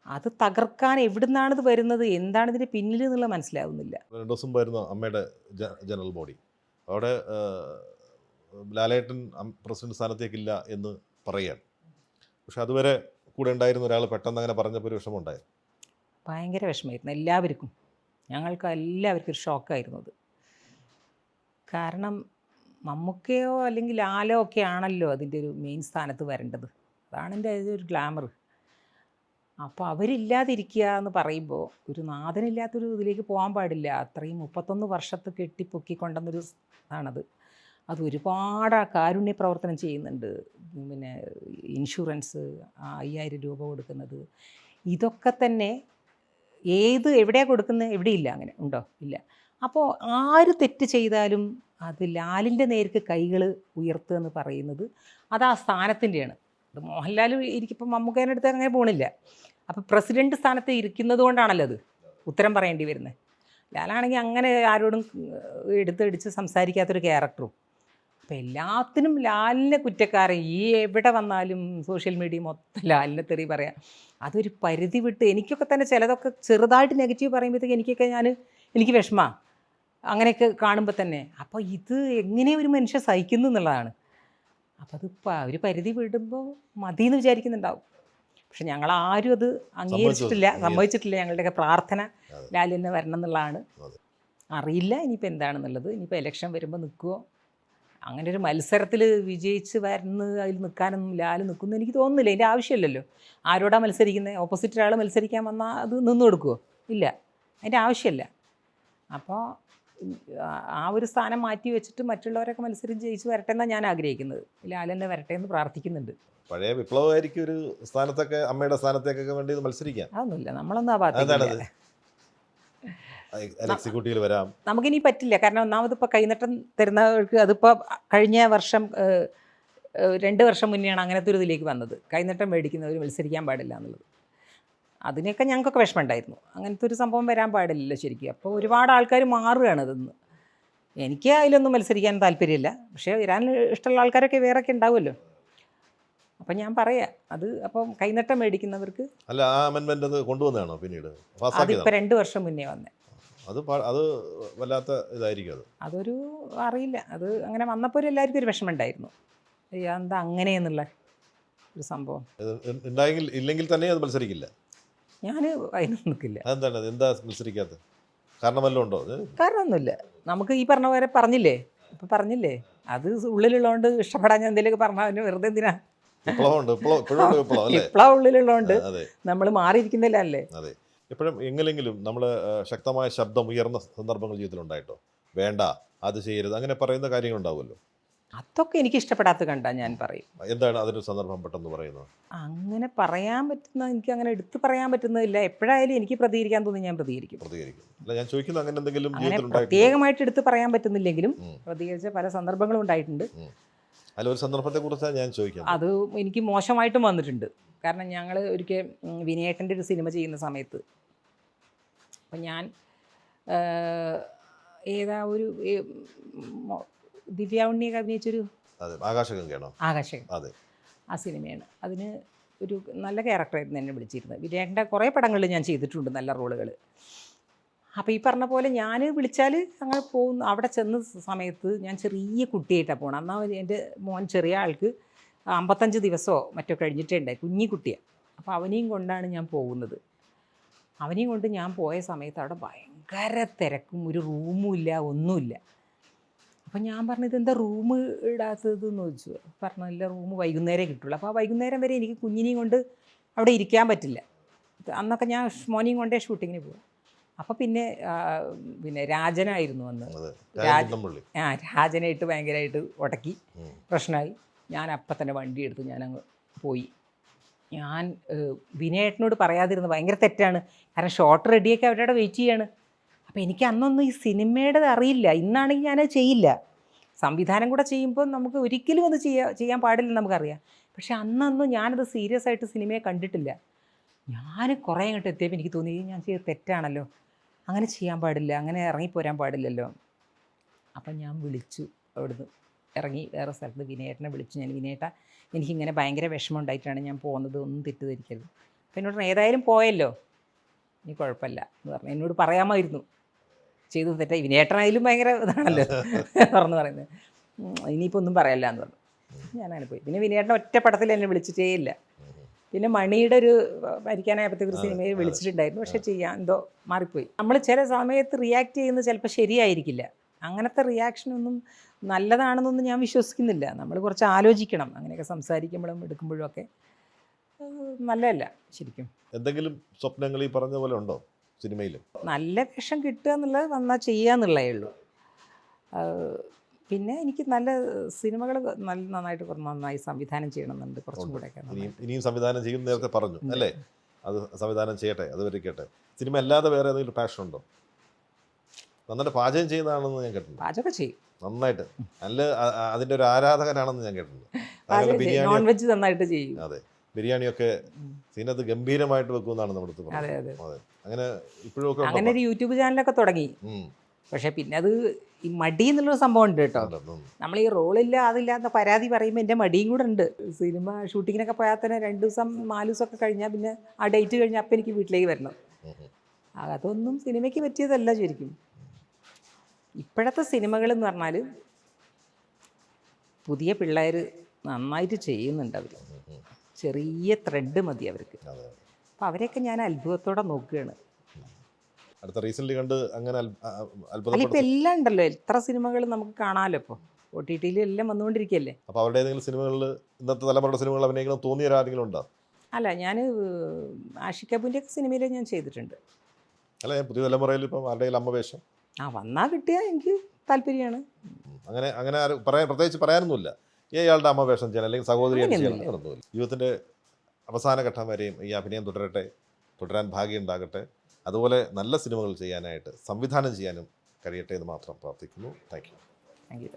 അത് തകർക്കാൻ എവിടുന്നാണിത് വരുന്നത്, എന്താണ് ഇതിൻ്റെ പിന്നിൽ എന്നുള്ള മനസ്സിലാവുന്നില്ല. 2 ദിവസം വരുന്ന അമ്മയുടെ ജനറൽ ബോഡി, അവിടെ ലാലേട്ടൻ പ്രസിഡന്റ് സ്ഥാനത്തേക്കില്ല എന്ന് പറയുകയാണ്. പക്ഷെ അതുവരെ കൂടെ ഉണ്ടായിരുന്ന ഒരാൾ പെട്ടെന്ന് അങ്ങനെ പറഞ്ഞപ്പോൾ ഒരു വിഷമം ഉണ്ടായിരുന്നു. ഭയങ്കര വിഷമമായിരുന്നു എല്ലാവർക്കും, ഞങ്ങൾക്ക് എല്ലാവർക്കും ഒരു ഷോക്കായിരുന്നു അത്. കാരണം മമ്മൂക്കയോ അല്ലെങ്കിൽ ലാലോ ഒക്കെ ആണല്ലോ അതിൻ്റെ ഒരു മെയിൻ സ്ഥാനത്ത് വരേണ്ടത്, അതാണ് എൻ്റെ ഒരു ഗ്ലാമർ. അപ്പോൾ അവരില്ലാതിരിക്കുക എന്ന് പറയുമ്പോൾ ഒരു നാഥനില്ലാത്തൊരു ഇതിലേക്ക് പോകാൻ പാടില്ല. അത്രയും 31 വർഷത്തെ കെട്ടിപ്പൊക്കിക്കൊണ്ടെന്നൊരു ഇതാണത്. അത് ഒരുപാട് കാരുണ്യ പ്രവർത്തനം ചെയ്യുന്നുണ്ട്. പിന്നെ ഇൻഷുറൻസ് 5000 രൂപ കൊടുക്കുന്നത്, ഇതൊക്കെ തന്നെ എവിടെയാണ് കൊടുക്കുന്നത്, എവിടെയില്ല, അങ്ങനെ ഉണ്ടോ, ഇല്ല. അപ്പോൾ ആര് തെറ്റ് ചെയ്താലും അത് ലാലിൻ്റെ നേർക്ക് കൈകൾ ഉയർത്തുക എന്ന് പറയുന്നത് അത് ആ സ്ഥാനത്തിൻ്റെയാണ്. അത് മോഹൻലാൽ ഇരിക്കുമ്പോൾ മമ്മൂക്കേൻ്റെ അടുത്ത് അങ്ങനെ പോകണില്ല. അപ്പോൾ പ്രസിഡൻറ്റ് സ്ഥാനത്ത് ഇരിക്കുന്നത് കൊണ്ടാണല്ലോ അത് ഉത്തരം പറയേണ്ടി വരുന്നത്. ലാലാണെങ്കിൽ അങ്ങനെ ആരോടും എടുത്തടിച്ച് സംസാരിക്കാത്തൊരു ക്യാരക്ടറും. അപ്പോൾ എല്ലാത്തിനും ലാലിനെ കുറ്റക്കാരൻ. എവിടെ വന്നാലും സോഷ്യൽ മീഡിയ മൊത്തം ലാലിനെ തെറി പറയാം. അതൊരു പരിധി വിട്ട് എനിക്കൊക്കെ തന്നെ ചിലതൊക്കെ ചെറുതായിട്ട് നെഗറ്റീവ് പറയുമ്പോഴത്തേക്ക് എനിക്ക് വിഷമമാണ് അങ്ങനെയൊക്കെ കാണുമ്പോൾ തന്നെ. അപ്പോൾ ഇത് എങ്ങനെ ഒരു മനുഷ്യൻ സഹിക്കുന്നു എന്നുള്ളതാണ്. അപ്പോൾ അത് ഒരു പരിധി വിടുമ്പോൾ മതിയെന്ന് വിചാരിക്കുന്നുണ്ടാവും. പക്ഷെ ഞങ്ങളാരും അത് അംഗീകരിച്ചിട്ടില്ല, സമ്മതിച്ചിട്ടില്ല. ഞങ്ങളുടെയൊക്കെ പ്രാർത്ഥന ലാലിനെ വരണം എന്നുള്ളതാണ്. അറിയില്ല ഇനിയിപ്പോൾ എന്താണെന്നുള്ളത്. ഇനിയിപ്പോൾ ഇലക്ഷൻ വരുമ്പോൾ നിൽക്കുമോ, അങ്ങനെ ഒരു മത്സരത്തിൽ വിജയിച്ച് അതിൽ നിൽക്കാനൊന്നും ലാൽ നിൽക്കുന്നു എനിക്ക് തോന്നുന്നില്ല. അതിൻ്റെ ആവശ്യമില്ലല്ലോ. ആരോടാ മത്സരിക്കുന്നത്, ഓപ്പോസിറ്റ് ഒരാൾ മത്സരിക്കാൻ വന്നാൽ അത് നിന്ന് കൊടുക്കുമോ, ഇല്ല, അതിൻ്റെ ആവശ്യമില്ല. അപ്പോൾ ആ ഒരു സ്ഥാനം മാറ്റി വെച്ചിട്ട് മറ്റുള്ളവരൊക്കെ മത്സരം ജയിച്ച് വരട്ടെ എന്നാണ് ഞാൻ ആഗ്രഹിക്കുന്നത്. ലാലെന്നെ വരട്ടെ എന്ന് പ്രാർത്ഥിക്കുന്നുണ്ട്. പഴയ വിപ്ലവമായിരിക്കും ഒരു സ്ഥാനത്തൊക്കെ, അമ്മയുടെ സ്ഥാനത്തേക്കൊക്കെ വേണ്ടി മത്സരിക്കാം. അതൊന്നുമില്ല, നമ്മളൊന്നും ആ ഭാഗത്തേക്ക് എക്സിക്യൂട്ടീവിൽ വരാം. നമുക്കിനി പറ്റില്ല. കാരണം ഒന്നാമത് ഇപ്പോൾ കൈനട്ടം തരുന്നവർക്ക് അതിപ്പോൾ കഴിഞ്ഞ വർഷം 2 വർഷം മുന്നെയാണ് അങ്ങനത്തെ ഒരു ഇതിലേക്ക് വന്നത്. കൈനട്ടം മേടിക്കുന്നവർ മത്സരിക്കാൻ പാടില്ല എന്നുള്ളത്. അതിനൊക്കെ ഞങ്ങൾക്കൊക്കെ വിഷമമുണ്ടായിരുന്നു. അങ്ങനത്തെ ഒരു സംഭവം വരാൻ പാടില്ലല്ലോ ശരിക്കും. അപ്പോൾ ഒരുപാട് ആൾക്കാർ മാറുകയാണ് അതെന്ന്. എനിക്ക് അതിലൊന്നും മത്സരിക്കാൻ താല്പര്യമില്ല. പക്ഷേ വരാൻ ഇഷ്ടമുള്ള ആൾക്കാരൊക്കെ വേറൊക്കെ ഉണ്ടാവുമല്ലോ. അപ്പം ഞാൻ പറയാം അത്. അപ്പം കൈനട്ടം മേടിക്കുന്നവർക്ക് അല്ല, ആ അമെൻമെന്റ് അത് കൊണ്ടുവന്നതാണോ പിന്നീട്? അതിപ്പോൾ 2 വർഷം മുന്നേ വന്നേ. അത് വല്ലാത്ത ഇതായിരിക്കും. അതൊരു അറിയില്ല, അത് അങ്ങനെ വന്നപ്പോൾ എല്ലാവർക്കും ഒരു വിഷമമുണ്ടായിരുന്നു. എന്താ അങ്ങനെയെന്നുള്ള ഒരു സംഭവം ഇല്ലെങ്കിൽ തന്നെ അത് മത്സരിക്കില്ല. ഞാൻ അതിനൊന്നും നിൽക്കില്ല. അതെന്താണ്, എന്താ മത്സരിക്കാത്തത്? കാരണം വല്ലതും ഉണ്ടോ? കാരണമൊന്നുമില്ല. നമുക്ക് ഈ പറഞ്ഞ പോലെ പറഞ്ഞില്ലേ, ഇപ്പം പറഞ്ഞില്ലേ, അത് ഉള്ളിലുള്ളതുകൊണ്ട് ഇഷ്ടപ്പെടാൻ ഞാൻ എന്തെങ്കിലുമൊക്കെ പറഞ്ഞാൽ വെറുതെ എന്തിനാ? വിപ്ലവം ഉള്ളിലുള്ളതുകൊണ്ട് നമ്മൾ മാറിയിരിക്കുന്നില്ല അല്ലേ? അതെ. എപ്പോഴും എങ്ങനെങ്കിലും നമ്മൾ ശക്തമായ ശബ്ദം ഉയർന്ന സന്ദർഭങ്ങൾ ജീവിതത്തിലുണ്ടായിട്ടോ? വേണ്ട, അത് ചെയ്യരുത്, അങ്ങനെ പറയുന്ന കാര്യങ്ങളുണ്ടാവുമല്ലോ. അതൊക്കെ എനിക്ക് ഇഷ്ടപ്പെടാത്ത കണ്ടാ ഞാൻ പറയും. എന്താണ് അതിനൊരു സന്ദർഭം പെട്ടെന്ന് പറയുന്നത്? അങ്ങനെ പറയാൻ പറ്റുന്ന, എനിക്ക് അങ്ങനെ എടുത്ത് പറയാൻ പറ്റുന്നതില്ല. എപ്പോഴായാലും എനിക്ക് പ്രതികരിക്കാൻ തോന്നി ഞാൻ പ്രതികരിക്കും. അല്ല, ഞാൻ ചോദിക്കുന്നത് അങ്ങനെ എന്തെങ്കിലും പ്രത്യേകമായിട്ട് എടുത്ത് പറയാൻ പറ്റുന്നില്ലെങ്കിലും പ്രതികരിച്ച പല സന്ദർഭങ്ങളും ഉണ്ടായിട്ടുണ്ട്. അല്ല, ഒരു സന്ദർഭത്തെ കുറിച്ചാണ് ഞാൻ ചോദിക്കുന്നത്. അത് എനിക്ക് മോശമായിട്ടും വന്നിട്ടുണ്ട്. കാരണം ഞങ്ങൾ ഒരിക്കൽ വിനയേട്ടൻ്റെ ഒരു സിനിമ ചെയ്യുന്ന സമയത്ത്, അപ്പം ഞാൻ ഏതാ ഒരു ദിവ്യ ഉണ്ണിയൊക്കെ അഭിനയിച്ചൊരു ആകാശഗംഗയാണോ? ആകാശഗംഗ, അതെ, ആ സിനിമയാണ്. അതിന് ഒരു നല്ല ക്യാരക്ടറായിരുന്നു എന്നെ വിളിച്ചിരുന്നത്. വിനയേട്ടൻ്റെ കുറേ പടങ്ങളിൽ ഞാൻ ചെയ്തിട്ടുണ്ട് നല്ല റോളുകൾ. അപ്പോൾ ഈ പറഞ്ഞ പോലെ ഞാൻ വിളിച്ചാൽ അങ്ങനെ പോകുന്നു. അവിടെ ചെന്ന സമയത്ത് ഞാൻ ചെറിയ കുട്ടിയായിട്ടാണ് പോകണം. എന്നാൽ എൻ്റെ മോൻ ചെറിയ ആൾക്ക് 55 ദിവസമോ മറ്റോ കഴിഞ്ഞിട്ടേ ഉണ്ടായി, കുഞ്ഞി കുട്ടിയാണ്. അപ്പോൾ അവനെയും കൊണ്ടാണ് ഞാൻ പോകുന്നത്. അവനെയും കൊണ്ട് ഞാൻ പോയ സമയത്ത് അവിടെ ഭയങ്കര തിരക്കും, ഒരു റൂമും ഇല്ല, ഒന്നുമില്ല. അപ്പം ഞാൻ പറഞ്ഞു ഇതെന്താ റൂം ഇടാത്തതെന്ന് ചോദിച്ചു. പറഞ്ഞില്ല, റൂം വൈകുന്നേരം കിട്ടുള്ളൂ. അപ്പോൾ ആ വൈകുന്നേരം വരെ എനിക്ക് കുഞ്ഞിനെയും കൊണ്ട് അവിടെ ഇരിക്കാൻ പറ്റില്ല. അന്നൊക്കെ ഞാൻ മോനെയും കൊണ്ടേ ഷൂട്ടിങ്ങിന് പോകും. അപ്പോൾ പിന്നെ രാജനായിരുന്നു അന്ന്. രാജനായിട്ട് ഭയങ്കരമായിട്ട് ഉടക്കി, പ്രശ്നമായി. ഞാൻ അപ്പം തന്നെ വണ്ടി എടുത്ത് ഞാനങ്ങ് പോയി. ഞാൻ വിനയേട്ടനോട് പറയാതിരുന്നത് ഭയങ്കര തെറ്റാണ്. കാരണം ഷോട്ട് റെഡിയൊക്കെ അവരുടെ വെയിറ്റ് ചെയ്യാണ്. അപ്പോൾ എനിക്ക് അന്നൊന്നും ഈ സിനിമയുടേത് അറിയില്ല. ഇന്നാണെങ്കിൽ ഞാനത് ചെയ്യില്ല. സംവിധാനം കൂടെ ചെയ്യുമ്പോൾ നമുക്ക് ഒരിക്കലും അത് ചെയ്യാൻ പാടില്ലെന്ന് നമുക്കറിയാം. പക്ഷേ അന്നൊന്നും ഞാനത് സീരിയസ് ആയിട്ട് സിനിമയെ കണ്ടിട്ടില്ല. ഞാൻ കുറേ അങ്ങോട്ട് എത്തിയപ്പോൾ എനിക്ക് തോന്നി ഞാൻ ചെയ്ത് തെറ്റാണല്ലോ, അങ്ങനെ ചെയ്യാൻ പാടില്ല, അങ്ങനെ ഇറങ്ങിപ്പോരാൻ പാടില്ലല്ലോ. അപ്പം ഞാൻ വിളിച്ചു, അവിടുന്ന് ഇറങ്ങി വേറെ സ്ഥലത്ത് വിനയേട്ടനെ വിളിച്ചു. ഞാൻ വിനയേട്ട, എനിക്കിങ്ങനെ ഭയങ്കര വിഷമം ഉണ്ടായിട്ടാണ് ഞാൻ പോകുന്നത്, ഒന്നും തെറ്റിദ്ധരിക്കരുത്. അപ്പം എന്നോട് ഏതായാലും പോയല്ലോ, ഇനി കുഴപ്പമില്ല എന്ന് പറഞ്ഞു. എന്നോട് പറയാമായിരുന്നു ചെയ്തത് തെറ്റായി. വിനയേട്ടനായാലും ഭയങ്കര ഇതാണല്ലോ പറഞ്ഞു പറയുന്നത്. ഇനിയിപ്പോൾ ഒന്നും പറയല്ല എന്ന് പറഞ്ഞു. ഞാനങ്ങനെ പോയി. പിന്നെ വിനയേട്ടൻ ഒറ്റ പടത്തിൽ എന്നെ വിളിച്ചിട്ടേ ഇല്ല. പിന്നെ മണിയുടെ ഒരു മരിക്കാനായപ്പോഴത്തേക്ക് ഒരു സിനിമയിൽ വിളിച്ചിട്ടുണ്ടായിരുന്നു. പക്ഷേ എന്തോ മാറിപ്പോയി. നമ്മൾ ചില സമയത്ത് റിയാക്ട് ചെയ്യുന്നത് ചിലപ്പോൾ ശരിയായിരിക്കില്ല. അങ്ങനത്തെ റിയാക്ഷനൊന്നും നല്ലതാണെന്നൊന്നും ഞാൻ വിശ്വസിക്കുന്നില്ല. നമ്മൾ കുറച്ച് ആലോചിക്കണം. അങ്ങനെയൊക്കെ സംസാരിക്കുമ്പോഴും എടുക്കുമ്പോഴും ഒക്കെ നല്ലതല്ല ശരിക്കും. എന്തെങ്കിലും സ്വപ്നങ്ങൾ ഈ പറഞ്ഞ പോലെ ഉണ്ടോ സിനിമയിൽ? നല്ല വേഷം കിട്ടുക എന്നുള്ളത് വന്നാൽ ചെയ്യുക എന്നുള്ളതേ ഉള്ളൂ. പിന്നെ എനിക്ക് നല്ല സിനിമകൾ നന്നായി സംവിധാനം ചെയ്യണമെന്നുണ്ട്. കുറച്ചും കൂടെയൊക്കെ ഇനിയും സംവിധാനം ചെയ്യുന്ന നേരത്തെ പറഞ്ഞു അല്ലേ? അത് സംവിധാനം ചെയ്യട്ടെ, അത് വരയ്ക്കട്ടെ. സിനിമ അല്ലാതെ വേറെ ഏതെങ്കിലും പാഷൻ ഉണ്ടോ? നന്നായിട്ട് പാചകം ചെയ്യുന്നതാണെന്ന് ഞാൻ കേട്ടിട്ടുണ്ട്. പാചകം ചെയ്യും നന്നായിട്ട്. നല്ല അതിൻ്റെ ഒരു ആരാധകനാണെന്ന് ഞാൻ കേട്ടിട്ടുണ്ട്. നോൺ വെജ് നന്നായിട്ട് ചെയ്യും. അതെ, ബിരിയാണിയൊക്കെ സീനത്ത് ഗംഭീരമായിട്ട് വെക്കുമെന്നാണ് നമ്മുടെ അടുത്ത് പറഞ്ഞത്. അതെ, അങ്ങനെ ഇപ്പോഴും അങ്ങനെ ഒരു യൂട്യൂബ് ചാനലൊക്കെ തുടങ്ങി. പക്ഷേ പിന്നെ അത് ഈ മടി എന്നുള്ളൊരു സംഭവം ഉണ്ട് കേട്ടോ. നമ്മൾ ഈ റോളില്ല അതില്ലാത്ത പരാതി പറയുമ്പോൾ എൻ്റെ മടിയും കൂടെ ഉണ്ട്. സിനിമ ഷൂട്ടിങ്ങിനൊക്കെ പോയാൽ തന്നെ 2 ദിവസം 4 ദിവസമൊക്കെ കഴിഞ്ഞാൽ പിന്നെ ആ ഡേറ്റ് കഴിഞ്ഞാൽ അപ്പം എനിക്ക് വീട്ടിലേക്ക് വരണം. അതൊന്നും സിനിമയ്ക്ക് പറ്റിയതല്ല ശരിക്കും. ഇപ്പോഴത്തെ സിനിമകളെന്ന് പറഞ്ഞാൽ പുതിയ പിള്ളേർ നന്നായിട്ട് ചെയ്യുന്നുണ്ട്. അവർ ചെറിയ ത്രെഡ് മതി അവർക്ക്. അപ്പോൾ അവരെയൊക്കെ ഞാൻ അത്ഭുതത്തോടെ നോക്കുകയാണ്. അടുത്ത റീസെൻ്റ്ലി കണ്ട് അങ്ങനെ അല്ല, ഇപ്പം എല്ലാം ഉണ്ടല്ലോ, എത്ര സിനിമകൾ നമുക്ക് കാണാമല്ലോ. ഇപ്പോൾ OTT എല്ലാം വന്നുകൊണ്ടിരിക്കുകയല്ലേ. അപ്പോൾ അവരുടെ ഏതെങ്കിലും സിനിമകളിൽ, ഇന്നത്തെ തലമുറയുടെ സിനിമകൾ അഭിനയിക്കണം തോന്നിയ ആരെങ്കിലും ഉണ്ടോ? അല്ല, ഞാൻ ആഷിക് കപൂറിൻ്റെ ഒക്കെ സിനിമയിൽ ഞാൻ ചെയ്തിട്ടുണ്ട്. അല്ല, ഞാൻ പുതിയ തലമുറയിൽ ഇപ്പം ആരുടെയും അമ്മ വേഷം വന്നാൽ കിട്ടിയാൽ എനിക്ക് താല്പര്യമാണ്. അങ്ങനെ പ്രത്യേകിച്ച് പറയാനൊന്നുമില്ല. ഇയാളുടെ അമ്മ വേഷം ചെയ്യാൻ അല്ലെങ്കിൽ സഹോദരിയായിട്ട് ചെയ്യാൻ ജീവിതത്തിൻ്റെ അവസാന ഘട്ടം വരെയും ഈ അഭിനയം തുടരാൻ ഭാഗ്യം ഉണ്ടാകട്ടെ. അതുപോലെ നല്ല സിനിമകൾ ചെയ്യാനായിട്ട് സംവിധാനം ചെയ്യാനും കഴിയട്ടെ എന്ന് മാത്രം പ്രാർത്ഥിക്കുന്നു. Thank you.